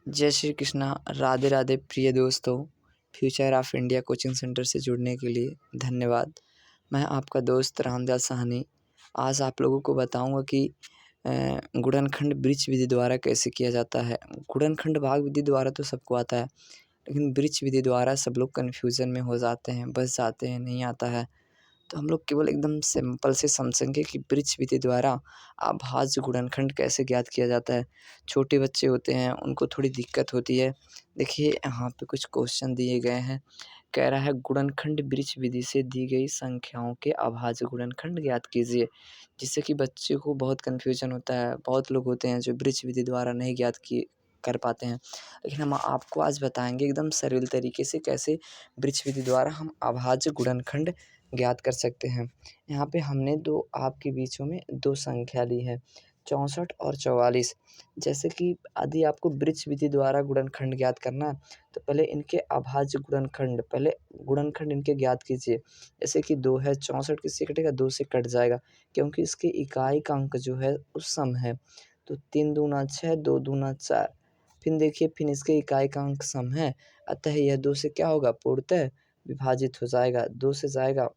जय श्री कृष्णा, राधे राधे प्रिय दोस्तों। Future of India coaching centre से जुड़ने के लिए धन्यवाद। मैं आपका दोस्त रामदास साहनी आज आप लोगों को बताऊंगा कि गुणनखंड वृक्ष विधि द्वारा कैसे किया जाता है। गुणनखंड भाग विधि द्वारा तो सबको आता है, लेकिन वृक्ष विधि द्वारा सब लोग कन्फ्यूज़न में हो जाते हैं, बस जाते हैं, नहीं आता है। तो हम लोग केवल एकदम सिंपल से समझेंगे कि वृक्ष विधि द्वारा अभाज्य गुणनखंड कैसे ज्ञात किया जाता है। छोटे बच्चे होते हैं, उनको थोड़ी दिक्कत होती है। देखिए यहाँ पे कुछ क्वेश्चन दिए गए हैं। कह रहा है गुणनखंड वृक्ष विधि से दी गई संख्याओं के अभाज्य गुणनखंड ज्ञात कीजिए। जिससे कि बच्चे को बहुत कन्फ्यूजन होता है। बहुत लोग होते हैं जो वृक्ष विधि द्वारा नहीं ज्ञात किए कर पाते हैं, लेकिन हम आपको आज बताएंगे एकदम सरल तरीके से कैसे वृक्ष विधि द्वारा हम अभाज्य गुणनखंड ज्ञात कर सकते हैं। यहाँ पे हमने दो आपके बीचों में दो संख्या ली है, 64 और 44। जैसे कि यदि आपको वृक्ष विधि द्वारा गुणनखंड ज्ञात करना, तो पहले इनके अभाज्य गुणनखंड पहले गुणनखंड इनके ज्ञात कीजिए। जैसे कि 2 है, 64 किससे कटेगा? 2 से कट जाएगा, क्योंकि इसके इकाई का अंक जो है उस सम है। तो 3 दूना 6, 2 दूना 4। फिर देखिए, फिर इसके इकाई का अंक सम है, अतः यह 2 से क्या होगा? पूर्णतः विभाजित हो जाएगा। 2 से जाएगा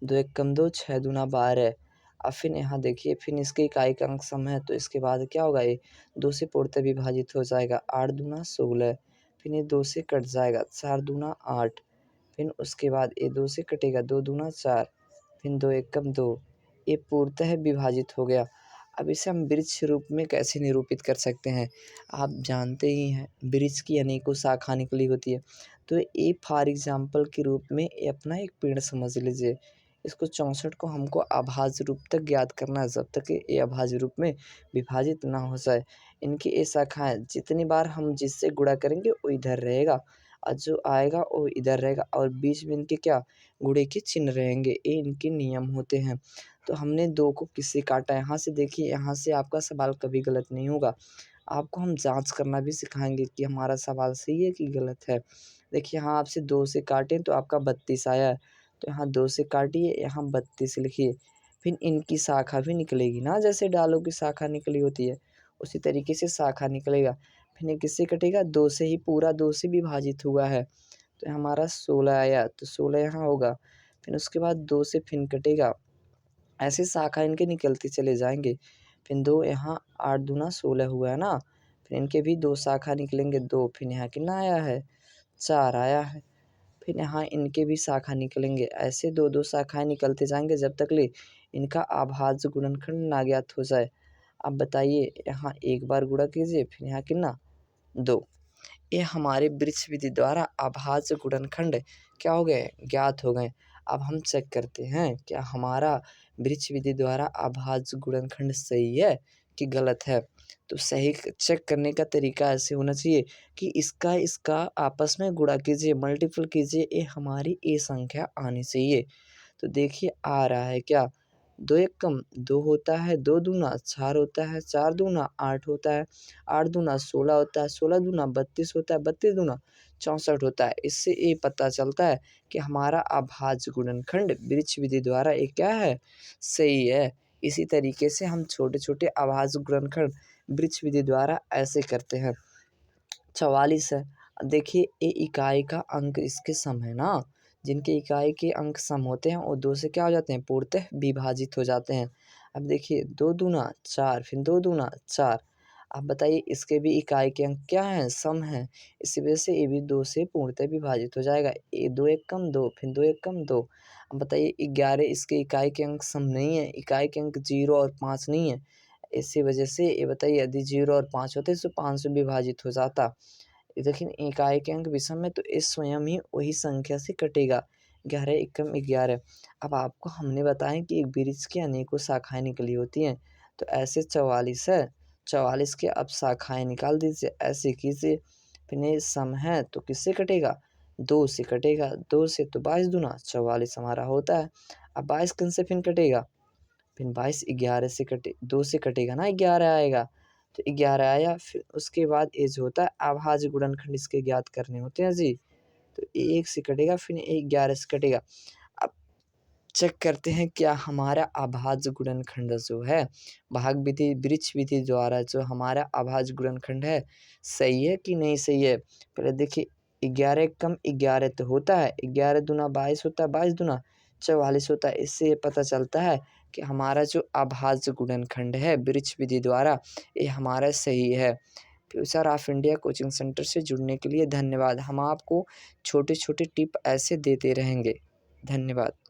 2 एक कम 2, 6 दूना 12। अब फिर यहाँ देखिए, फिर इसके इकाई का अंक सम है, तो इसके बाद क्या होगा? ये 2 से पूर्णतः विभाजित हो जाएगा। 8 दूना 16। फिर ये 2 से कट जाएगा, 4 दूना 8। फिर उसके बाद ये 2 से कटेगा, 2 दूना 4। फिर 2 एक कम 2। ये पूर्णतः विभाजित हो गया। अब इसे हम वृक्ष रूप में कैसे निरूपित कर सकते हैं? आप जानते ही हैं, वृक्ष की अनेकों शाखा निकली होती है। तो ए फॉर एग्जाम्पल के रूप में ये अपना एक पेड़ समझ लीजिए। इसको 64 को हमको अभाज्य रूप तक ज्ञात करना है, जब तक ये अभाज्य रूप में विभाजित ना हो जाए। इनकी ये शाखाएँ जितनी बार हम जिससे गुणा करेंगे वो इधर रहेगा, और जो आएगा वो इधर रहेगा, और बीच में इनके क्या गुणे के चिन्ह रहेंगे। ये इनके नियम होते हैं। तो हमने 2 को किससे काटा? यहाँ से देखिए, यहाँ से आपका सवाल कभी गलत नहीं होगा। आपको हम जाँच करना भी सिखाएँगे कि हमारा सवाल सही है कि गलत है। देखिए, यहाँ आपसे 2 से काटें तो आपका 32 आया है, तो यहाँ 2 से काटिए, यहाँ 32 लिखिए। फिर इनकी शाखा भी निकलेगी ना, जैसे डालों की शाखा निकली होती है, उसी तरीके से शाखा निकलेगा। फिर ये किससे कटेगा? 2 से ही, पूरा 2 से विभाजित हुआ है, तो हमारा 16 आया, तो 16 यहाँ होगा। फिर उसके बाद 2 से फिर कटेगा, ऐसे शाखा इनके निकलते चले जाएँगे। फिर 2 यहाँ, 8 दूना 16 हुआ है ना, फिर इनके भी 2 शाखा निकलेंगे, 2। फिर यहाँ कितना आया है? 4 आया है। फिर यहाँ इनके भी शाखा निकलेंगे, ऐसे 2-2 शाखाएँ निकलते जाएँगे जब तक ले इनका अभाज्य गुणनखंड ना ज्ञात हो जाए। अब बताइए, यहाँ एक बार गुणा कीजिए, फिर यहाँ कितना? 2। ये हमारे वृक्ष विधि द्वारा अभाज्य गुणनखंड क्या हो गए? ज्ञात हो गए। अब हम चेक करते हैं क्या हमारा वृक्ष विधि द्वारा अभाज्य गुणनखंड सही है कि गलत है। तो सही चेक करने का तरीका ऐसे होना चाहिए कि इसका आपस में गुणा कीजिए, मल्टीपल कीजिए, ये हमारी ए संख्या आनी चाहिए। तो देखिए आ रहा है क्या? 2 एक कम 2 होता है, 2 दूना 4 होता है, 4 दूना 8 होता है, 8 दूना 16 होता है, 16 दूना 32 होता है, 32 दूना 64 होता है। इससे ये पता चलता है कि हमारा अभाज्य गुणनखंड वृक्ष विधि द्वारा ये क्या है? सही है। इसी तरीके से हम छोटे-छोटे अभाज्य गुणनखंड वृक्ष विधि द्वारा ऐसे करते हैं। 44 है। देखिए, ये इकाई का अंक इसके सम है ना, जिनके इकाई के अंक सम होते हैं वो 2 से क्या हो जाते हैं? पूर्णतः विभाजित हो जाते हैं। अब देखिए, 2 दूना 4, फिर 2 दूना 4। अब बताइए, इसके भी इकाई के अंक क्या हैं? सम हैं। इसी वजह से ये भी 2 से पूर्णतः विभाजित हो जाएगा। ये 2 एक कम 2, फिर 2 एक कम 2। अब बताइए, 11 इसके इकाई के अंक सम नहीं है, इकाई के अंक 0 और 5 नहीं है। इसी वजह से ये बताइए, यदि 0 और 5 होते तो 5 से विभाजित हो जाता। लेकिन इकाई के अंक विषम में, तो ये स्वयं ही वही संख्या से कटेगा। 11 एकम 11। अब आपको हमने बताया कि एक वृक्ष की अनेकों शाखाएँ निकली होती हैं, तो ऐसे 44 है, 44 के अब शाखाएँ निकाल दीजिए, ऐसे कीजिए। फिर ये सम है तो किससे कटेगा? 2 से कटेगा, 2 से तो 22 दूना 44 हमारा होता है। अब 22 किन से फिर कटेगा? फिर 22 11 से 2 से कटेगा ना, 11 आएगा, तो 11 आया। फिर उसके बाद ये जो होता है अभाज्य गुणनखंड इसके ज्ञात करने होते हैं जी। तो 1 से कटेगा, फिर 11 से कटेगा। अब चेक करते हैं क्या हमारा अभाज्य गुणनखंड जो है भाग विधि वृक्ष विधि द्वारा जो हमारा अभाज्य गुणनखंड है सही है कि नहीं सही है। पहले देखिए 11 कम 11 तो होता है, 11 दूना 22 होता है, 22 दूना 44 होता है। इससे ये पता चलता है कि हमारा जो अभाज्य गुणनखंड है वृक्ष विधि द्वारा ये हमारा सही है। Future of India coaching centre से जुड़ने के लिए धन्यवाद। हम आपको छोटे छोटे टिप ऐसे देते रहेंगे। धन्यवाद।